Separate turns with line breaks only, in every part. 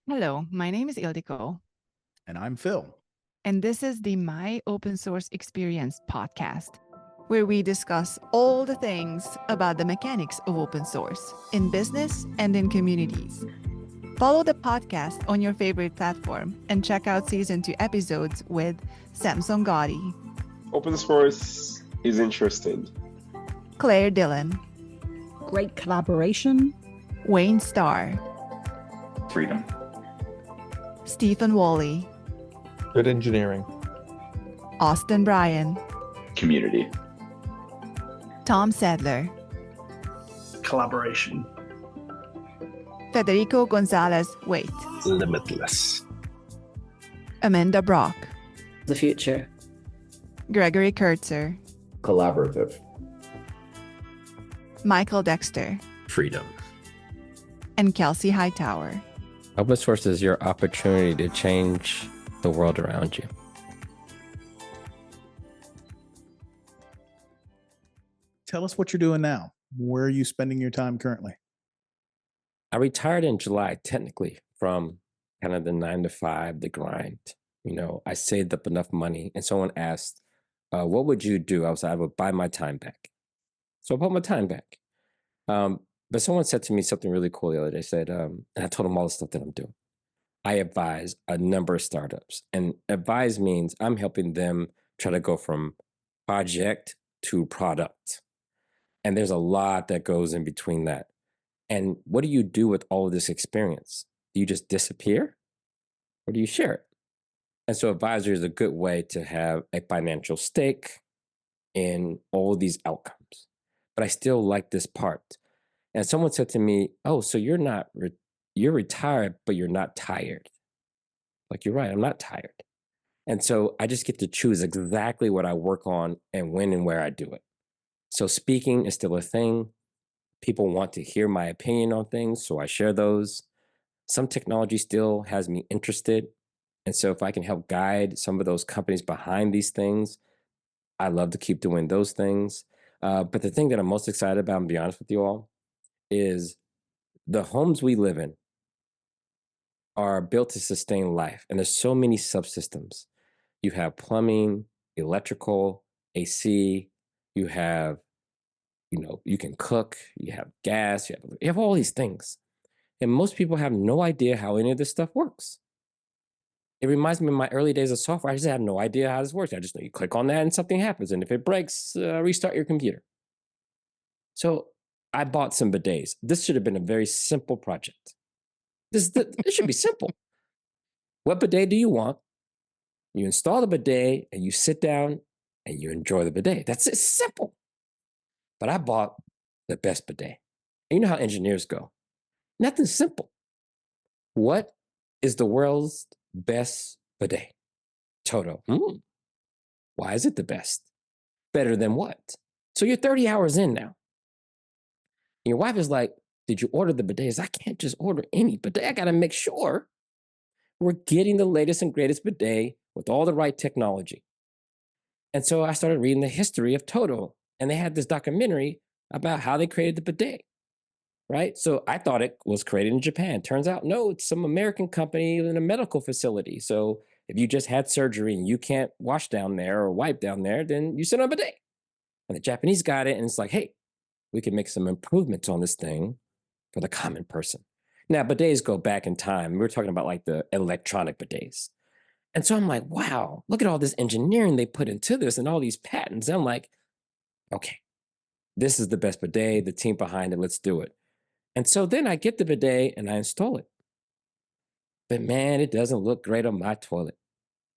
Hello, my name is Ildiko,
And I'm Phil.
and this is the My Open Source Experience podcast, where we discuss all the things about the mechanics of open source in business and in communities. Follow the podcast on your favorite platform and check out season 2 episodes with Samson Gotti,
Open source is interesting.
Claire Dillon,
Great collaboration.
Wayne Starr,
Freedom.
Stephen Wally,
Good engineering.
Austin Bryan,
Community.
Tom Sadler,
Collaboration.
Federico Gonzalez Waite,
Limitless.
Amanda Brock,
The future.
Gregory Kurtzer,
Collaborative.
Michael Dexter,
Freedom.
and Kelsey Hightower.
Open source is your opportunity to change the world around you.
Tell us what you're doing now. Where are you spending your time currently?
I retired in July, technically, from kind of the 9 to 5, the grind. I saved up enough money, and someone asked, what would you do? I would buy my time back. So I bought my time back. But someone said to me something really cool the other day. Said, and I told them all the stuff that I'm doing. I advise a number of startups, and advise means I'm helping them try to go from project to product. And there's a lot that goes in between that. And what do you do with all of this experience? Do you just disappear, or do you share it? And so advisory is a good way to have a financial stake in all of these outcomes. But I still like this part. And someone said to me, oh, so you're retired, but you're not tired. Like, you're right, I'm not tired. And so I just get to choose exactly what I work on and when and where I do it. So speaking is still a thing. People want to hear my opinion on things, so I share those. Some technology still has me interested. And so if I can help guide some of those companies behind these things, I love to keep doing those things. But the thing that I'm most excited about, and be honest with you all, is the homes we live in are built to sustain life. And there's so many subsystems. You have plumbing, electrical, AC, you have, you can cook, you have gas, you have all these things. And most people have no idea how any of this stuff works. It reminds me of my early days of software. I just have no idea how this works. I just know you click on that and something happens. And if it breaks, restart your computer. So I bought some bidets. This should have been a very simple project. It should be simple. What bidet do you want? You install the bidet and you sit down and you enjoy the bidet. That's it, simple. But I bought the best bidet. And you know how engineers go. Nothing simple. What is the world's best bidet? Toto. Why is it the best? Better than what? So you're 30 hours in now. And your wife is like, did you order the bidets? I can't just order any bidet. I got to make sure we're getting the latest and greatest bidet with all the right technology. And so I started reading the history of Toto, and they had this documentary about how they created the bidet, right? So I thought it was created in Japan. Turns out, no, it's some American company in a medical facility. So if you just had surgery and you can't wash down there or wipe down there, then you sit on a bidet. And the Japanese got it, and it's like, hey, we can make some improvements on this thing for the common person. Now, bidets go back in time. We're talking about like the electronic bidets. And so I'm like, wow, look at all this engineering they put into this and all these patents. And I'm like, okay, this is the best bidet, the team behind it, let's do it. And so then I get the bidet and I install it. But man, it doesn't look great on my toilet.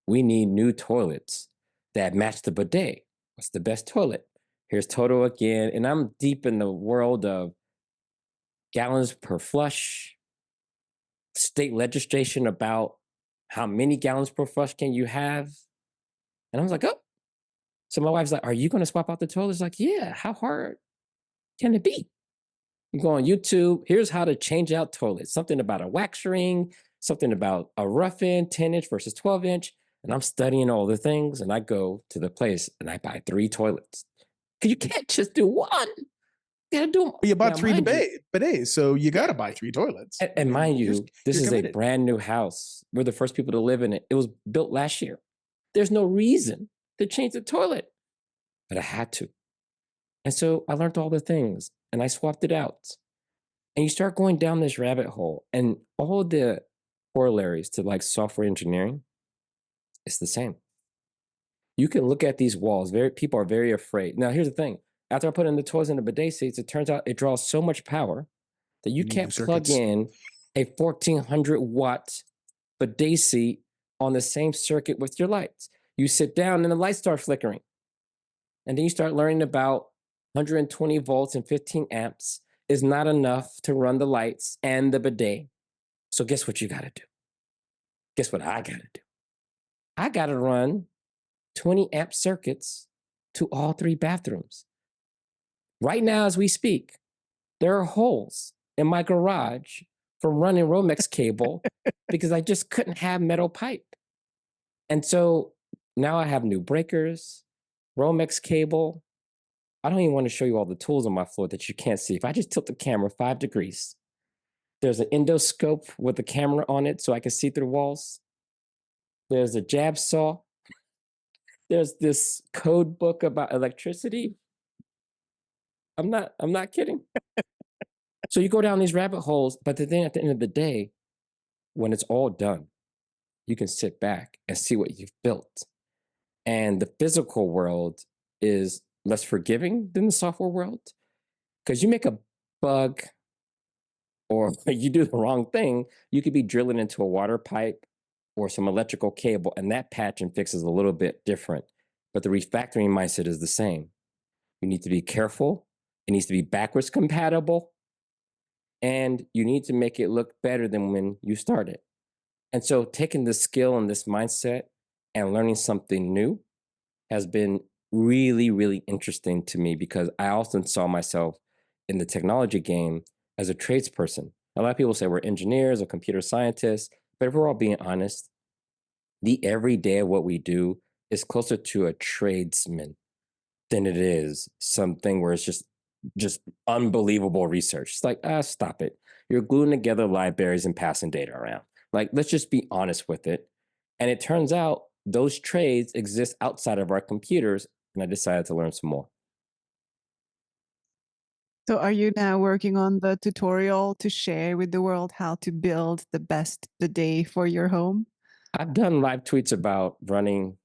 We need new toilets that match the bidet. What's the best toilet? Here's Toto again. And I'm deep in the world of gallons per flush, state legislation about how many gallons per flush can you have. And I was like, oh. So my wife's like, are you going to swap out the toilet? It's like, yeah, how hard can it be? You go on YouTube, here's how to change out toilets. Something about a wax ring, something about a rough end, 10-inch versus 12-inch. And I'm studying all the things, and I go to the place and I buy 3 toilets. Because you can't just do one. gotta do.
You bought
Now,
3
mind you,
bidets, so you got to
yeah,
buy 3 toilets.
and mind
You're,
you, this
you're
is a
committed.
brand new house. We're the first people to live in it. It was built last year. There's no reason to change the toilet, but I had to. And so I learned all the things and I swapped it out. And you start going down this rabbit hole, and all the corollaries to like software engineering, it's the same. You can look at these walls. People are very afraid. Now, here's the thing. After I put in the toys in the bidet seats, it turns out it draws so much power that you
need
can't
new
plug
circuits.
in a 1400-watt bidet seat on the same circuit with your lights. You sit down and the lights start flickering. And then you start learning about 120 volts and 15 amps is not enough to run the lights and the bidet. So guess what you got to do? Guess what I got to do? I got to run 20 amp circuits to all 3 bathrooms. Right now, as we speak, there are holes in my garage from running Romex cable because I just couldn't have metal pipe. And so now I have new breakers, Romex cable. I don't even want to show you all the tools on my floor that you can't see. If I just tilt the camera 5 degrees, there's an endoscope with a camera on it so I can see through the walls. There's a jab saw. There's this code book about electricity. I'm not kidding. So you go down these rabbit holes, but then at the end of the day, when it's all done, you can sit back and see what you've built. And the physical world is less forgiving than the software world because you make a bug or you do the wrong thing, you could be drilling into a water pipe or some electrical cable, and that patch and fix is a little bit different. But the refactoring mindset is the same. You need to be careful. It needs to be backwards compatible. And you need to make it look better than when you started. And so taking this skill and this mindset and learning something new has been really, really interesting to me because I often saw myself in the technology game as a tradesperson. A lot of people say we're engineers or computer scientists, but if we're all being honest, the everyday of what we do is closer to a tradesman than it is something where it's just unbelievable research. It's like, stop it. You're gluing together libraries and passing data around. Like, let's just be honest with it. And it turns out those trades exist outside of our computers, and I decided to learn some more.
So are you now working on the tutorial to share with the world how to build the best bidet for your home?
I've done live tweets about running,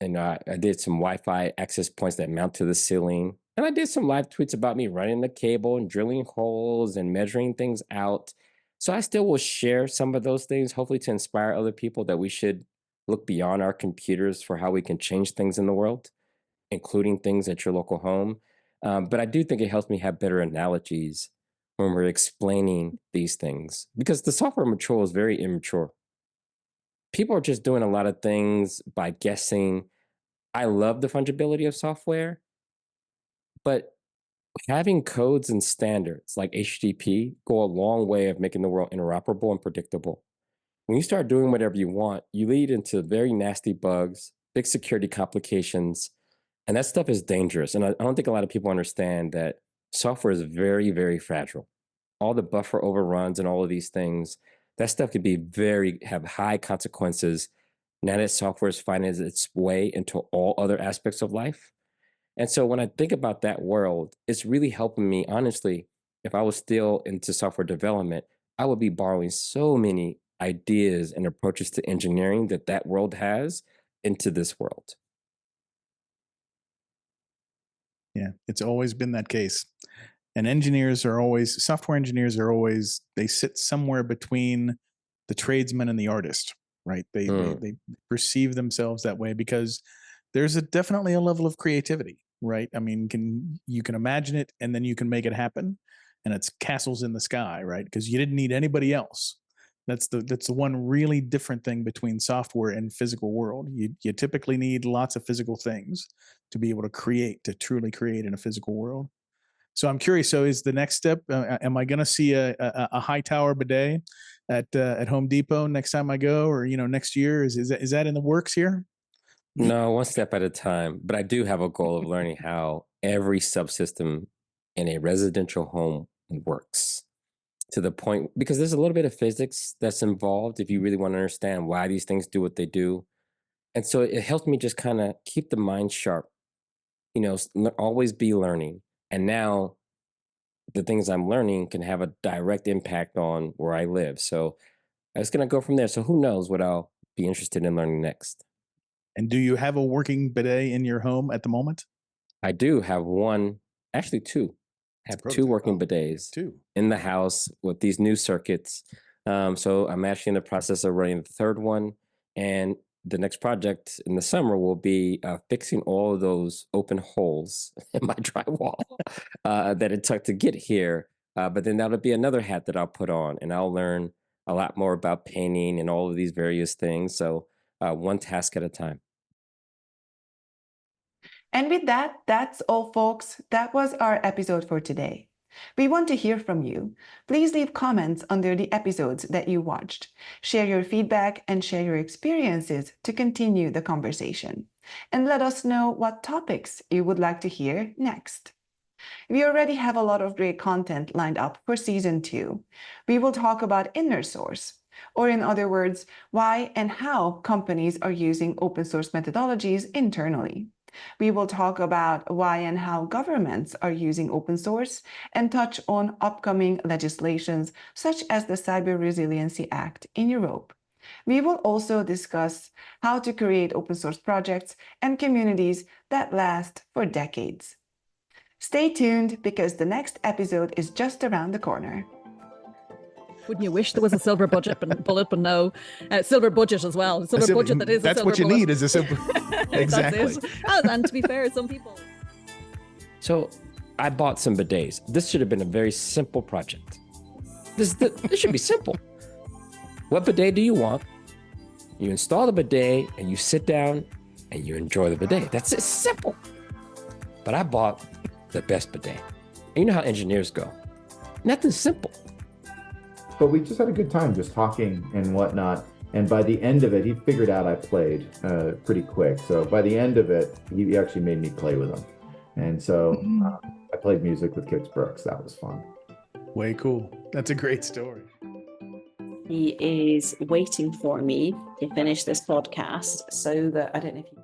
and I did some Wi-Fi access points that mount to the ceiling. And I did some live tweets about me running the cable and drilling holes and measuring things out. So I still will share some of those things, hopefully to inspire other people that we should look beyond our computers for how we can change things in the world, including things at your local home. But I do think it helps me have better analogies when we're explaining these things because the software mature is very immature. People are just doing a lot of things by guessing. I love the fungibility of software, but having codes and standards like HTTP go a long way of making the world interoperable and predictable. When you start doing whatever you want, you lead into very nasty bugs, big security complications, and that stuff is dangerous. And I don't think a lot of people understand that software is very, very fragile. All the buffer overruns and all of these things, that stuff could have high consequences now that software is finding its way into all other aspects of life. And so when I think about that world, it's really helping me, honestly. If I was still into software development, I would be borrowing so many ideas and approaches to engineering that world has into this world.
Yeah, it's always been that case. And software engineers are always, they sit somewhere between the tradesman and the artist, right? They perceive themselves that way because there's definitely a level of creativity, right? I mean, you can imagine it and then you can make it happen, and it's castles in the sky, right? Because you didn't need anybody else. That's the one really different thing between software and physical world. You typically need lots of physical things to be able to truly create in a physical world. So I'm curious. So is the next step? Am I going to see a Hightower bidet at Home Depot next time I go, or next year? Is that in the works here?
No, one step at a time. But I do have a goal of learning how every subsystem in a residential home works, to the point, because there's a little bit of physics that's involved if you really want to understand why these things do what they do. And so it helped me just kind of keep the mind sharp, always be learning. And now the things I'm learning can have a direct impact on where I live. So I was going to go from there. So who knows what I'll be interested in learning next.
And do you have a working bidet in your home at the moment?
I do have one, actually two. I have two working bidets in the house with these new circuits. So I'm actually in the process of running the third one. And the next project in the summer will be fixing all of those open holes in my drywall that it took to get here. But then that'll be another hat that I'll put on, and I'll learn a lot more about painting and all of these various things. So one task at a time.
And with that, that's all, folks. That was our episode for today. We want to hear from you. Please leave comments under the episodes that you watched. Share your feedback and share your experiences to continue the conversation. And let us know what topics you would like to hear next. We already have a lot of great content lined up for season 2. We will talk about inner source, or in other words, why and how companies are using open source methodologies internally. We will talk about why and how governments are using open source and touch on upcoming legislations such as the Cyber Resiliency Act in Europe. We will also discuss how to create open source projects and communities that last for decades. Stay tuned because the next episode is just around the corner.
Wouldn't you wish there was a silver budget bullet, but no, silver budget as well. Silver budget that is a silver bullet.
That's what you need is a silver. Exactly.
That's it. And to be fair, some people.
So I bought some bidets. This should have been a very simple project. This should be simple. What bidet do you want? You install the bidet and you sit down and you enjoy the bidet. That's it, simple. But I bought the best bidet. And you know how engineers go. Nothing simple.
But we just had a good time just talking and whatnot. And by the end of it, he figured out I played pretty quick. So by the end of it, he actually made me play with him. And so I played music with Kix Brooks. That was fun.
Way cool. That's a great story.
He is waiting for me to finish this podcast so that, I don't know if you